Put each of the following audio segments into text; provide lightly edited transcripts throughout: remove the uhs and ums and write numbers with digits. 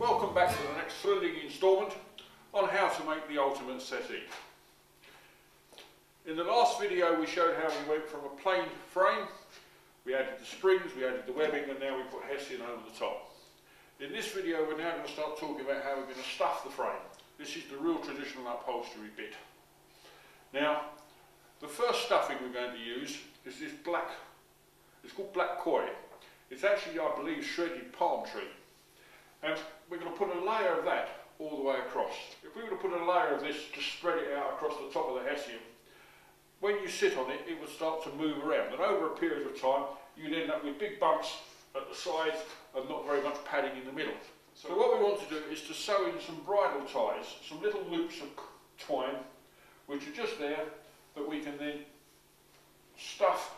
Welcome back to the next thrilling instalment on how to make the ultimate settee. In the last video we showed how we went from a plain frame, we added the springs, we added the webbing, and now we put hessian over the top. In this video we're now going to start talking about how we're going to stuff the frame. This is the real traditional upholstery bit. Now, the first stuffing we're going to use is this black, it's called black koi. It's actually, I believe, shredded palm tree. And we're going to put a layer of that all the way across. If we were to put a layer of this, just spread it out across the top of the hessian, when you sit on it, it would start to move around. And over a period of time, you'd end up with big bumps at the sides and not very much padding in the middle. So what we want to do is to sew in some bridal ties, some little loops of twine, which are just there, that we can then stuff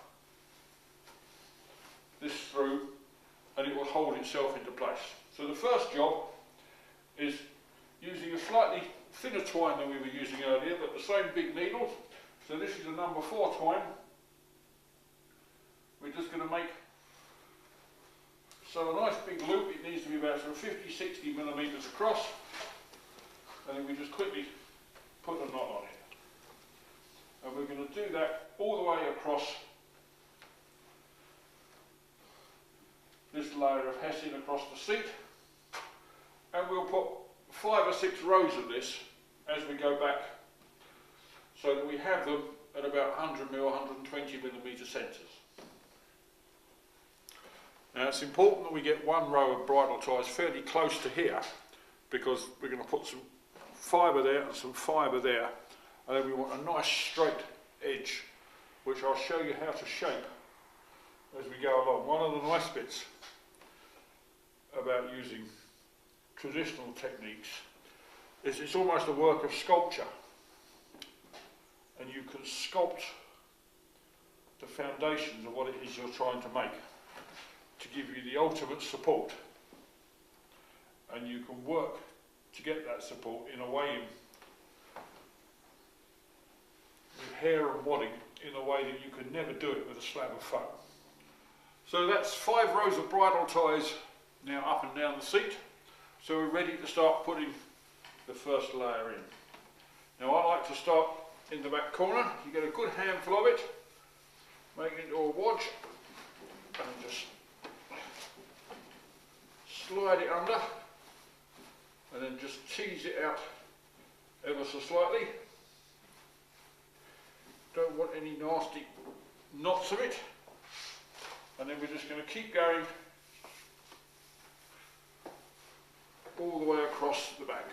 this through and it will hold itself into place. So the first job is using a slightly thinner twine than we were using earlier, but the same big needles. So this is a number 4 twine. We're just going to make a nice big loop. It needs to be about sort of 50-60 millimetres across, and then we just quickly put a knot on it. And we're going to do that all the way across this layer of hessian across the seat, and we'll put 5 or 6 rows of this as we go back, so that we have them at about 100mm, 120mm centres. Now it's important that we get one row of bridal ties fairly close to here, because we're going to put some fibre there and some fibre there, and then we want a nice straight edge, which I'll show you how to shape as we go along. One of the nice bits about using traditional techniques is it's almost a work of sculpture, and you can sculpt the foundations of what it is you're trying to make to give you the ultimate support, and you can work to get that support in a way with hair and wadding in a way that you could never do it with a slab of foam. So that's 5 rows of bridal ties now up and down the seat. So we're ready to start putting the first layer in. Now I like to start in the back corner. You get a good handful of it, make it into a wodge, and just slide it under, and then just tease it out ever so slightly. Don't want any nasty knots of it. And then we're just going to keep going all the way across the back.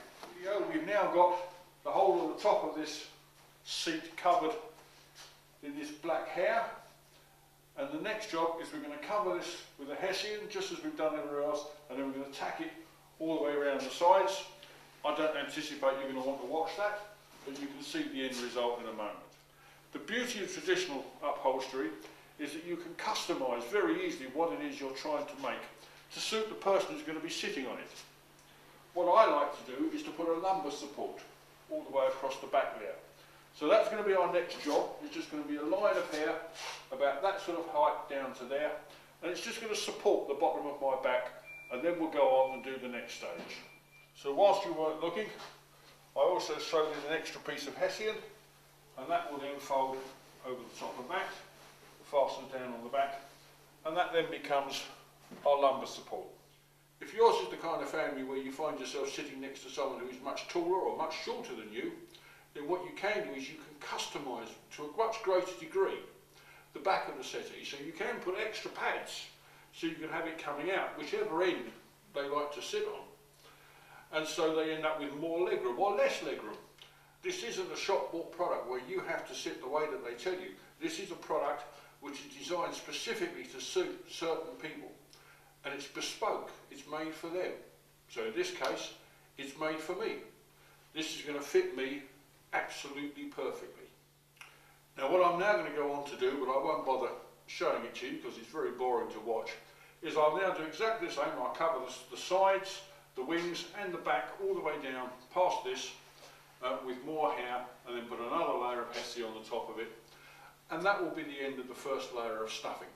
We've now got the whole of the top of this seat covered in this black hair, and the next job is we're going to cover this with a hessian just as we've done everywhere else, and then we're going to tack it all the way around the sides. I don't anticipate you're going to want to watch that, but you can see the end result in a moment. The beauty of traditional upholstery is that you can customise very easily what it is you're trying to make to suit the person who's going to be sitting on it. What I like to do is to put a lumbar support all the way across the back there. So that's going to be our next job. It's just going to be a line of hair about that sort of height down to there, and it's just going to support the bottom of my back, and then we'll go on and do the next stage. So whilst you weren't looking, I also sewed in an extra piece of hessian, and that will then fold over the top and back, fastens down on the back, and that then becomes our lumbar support. If yours is the kind of family where you find yourself sitting next to someone who is much taller or much shorter than you, then what you can do is you can customise to a much greater degree the back of the settee. So you can put extra pads so you can have it coming out, whichever end they like to sit on. And so they end up with more legroom or less legroom. This isn't a shop bought product where you have to sit the way that they tell you. This is a product which is designed specifically to suit certain people. And it's bespoke, it's made for them. So in this case, it's made for me. This is going to fit me absolutely perfectly. Now what I'm now going to go on to do, but I won't bother showing it to you because it's very boring to watch, is I'll now do exactly the same. I'll cover the sides, the wings and the back all the way down past this with more hair, and then put another layer of hessian on the top of it, and that will be the end of the first layer of stuffing.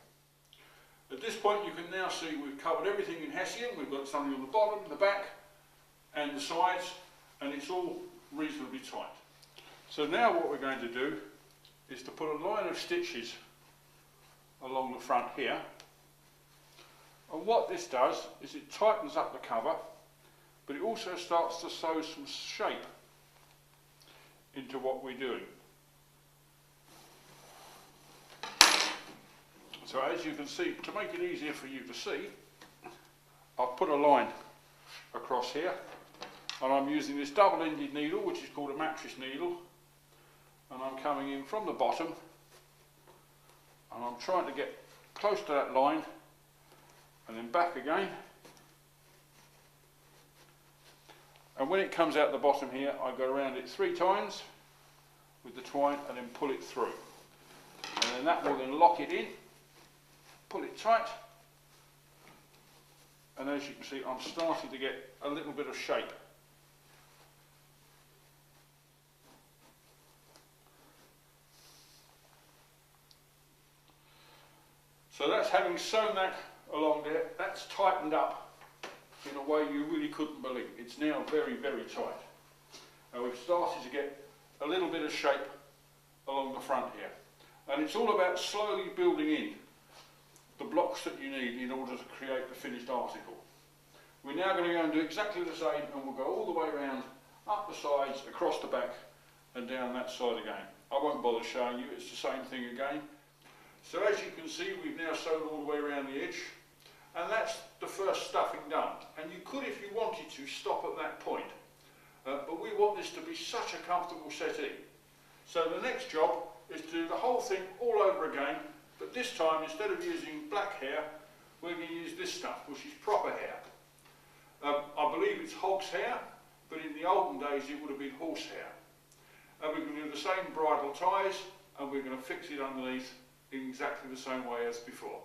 At this point you can now see we've covered everything in hessian. We've got something on the bottom, the back, and the sides, and it's all reasonably tight. So now what we're going to do is to put a line of stitches along the front here, and what this does is it tightens up the cover, but it also starts to sew some shape into what we're doing. So as you can see, to make it easier for you to see, I've put a line across here, and I'm using this double-ended needle, which is called a mattress needle, and I'm coming in from the bottom, and I'm trying to get close to that line, and then back again. And when it comes out the bottom here, I go around it 3 times with the twine and then pull it through. And then that will then lock it in, pull it tight, and as you can see, I'm starting to get a little bit of shape. So that's having sewn that along there, that's tightened up in a way you really couldn't believe. It's now very, very tight. And we've started to get a little bit of shape along the front here. And it's all about slowly building in the blocks that you need in order to create the finished article. We're now going to go and do exactly the same, and we'll go all the way around, up the sides, across the back, and down that side again. I won't bother showing you, it's the same thing again. So as you can see, we've now sewn all the way around the edge, and that's the first stuffing done. And you could, if you wanted to, stop at that point. But we want this to be such a comfortable settee. So the next job is to do the whole thing all over again, but this time, instead of using black hair, we're going to use this stuff, which is proper hair. I believe it's hog's hair, but in the olden days it would have been horse hair. And we're going to do the same bridal ties, and we're going to fix it underneath in exactly the same way as before.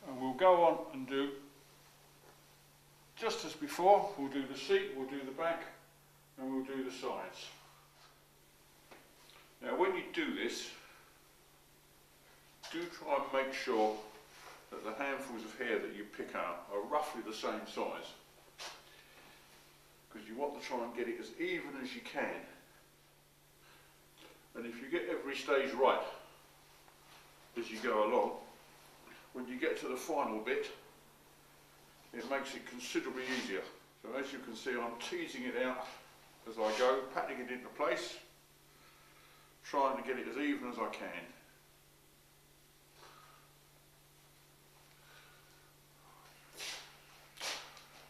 And we'll go on and do just as before. We'll do the seat, we'll do the back, and we'll do the sides. Now when you do this, do try and make sure that the handfuls of hair that you pick up are roughly the same size, because you want to try and get it as even as you can. And if you get every stage right as you go along, when you get to the final bit, it makes it considerably easier. So as you can see, I'm teasing it out as I go, patting it into place, trying to get it as even as I can.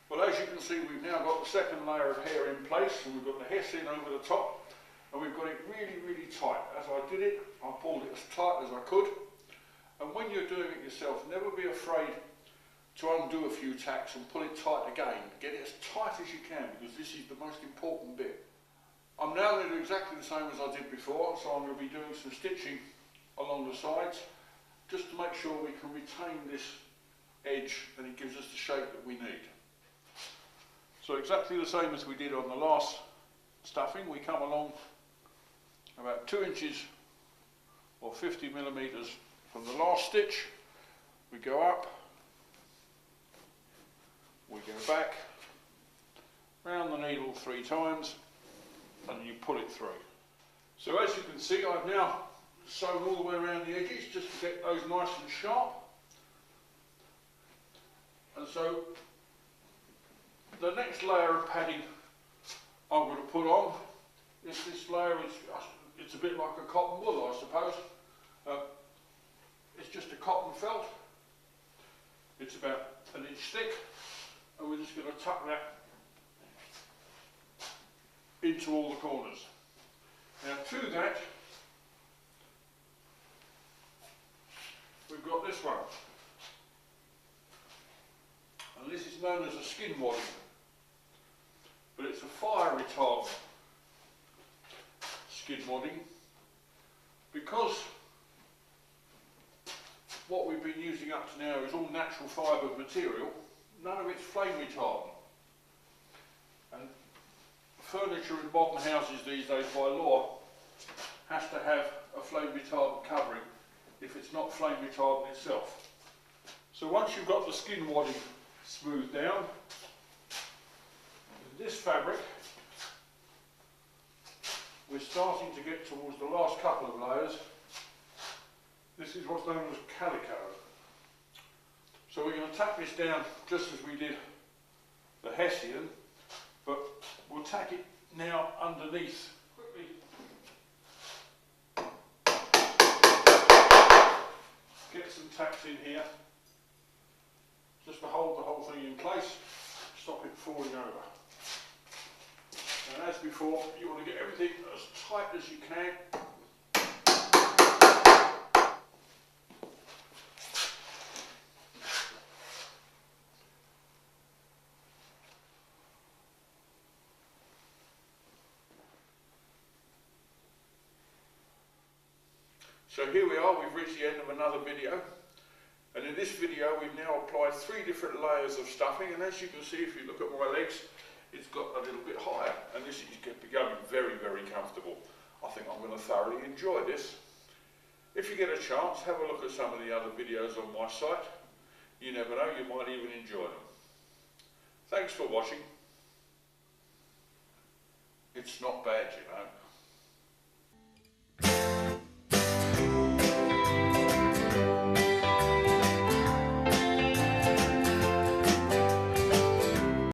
Well, as you can see, we've now got the second layer of hair in place, and we've got the hair seam over the top, and we've got it really, really tight. As I did it, I pulled it as tight as I could. And when you're doing it yourself, never be afraid to undo a few tacks and pull it tight again. Get it as tight as you can, because this is the most important bit. I'm now going to do exactly the same as I did before, so I'm going to be doing some stitching along the sides, just to make sure we can retain this edge and it gives us the shape that we need. So exactly the same as we did on the last stuffing, we come along about 2 inches or 50 millimeters from the last stitch. We go up, we go back, round the needle 3 times, and you pull it through. So as you can see, I've now sewn all the way around the edges just to get those nice and sharp. And so the next layer of padding I'm going to put on is this layer. It's a bit like a cotton wool, I suppose. It's just a cotton felt. It's about 1 inch thick, and we're just going to tuck that into all the corners. Now to that, we've got this one, and this is known as a skin wadding, but it's a fire retardant skin wadding, because what we've been using up to now is all natural fibre material. None of it's flame retardant. And furniture in modern houses these days, by law, has to have a flame retardant covering if it's not flame retardant itself. So once you've got the skin wadding smoothed down, this fabric, we're starting to get towards the last couple of layers. This is what's known as calico. So we're going to tack this down just as we did the Hessian, but we'll tack it now underneath. Quickly get some tacks in here, just to hold the whole thing in place, stop it falling over. And as before, you want to get everything as tight as you can. So here we are, we've reached the end of another video, and in this video we've now applied 3 different layers of stuffing, and as you can see, if you look at my legs, it's got a little bit higher, and this is becoming very, very comfortable. I think I'm going to thoroughly enjoy this. If you get a chance, have a look at some of the other videos on my site. You never know, you might even enjoy them. Thanks for watching. It's not bad, you know.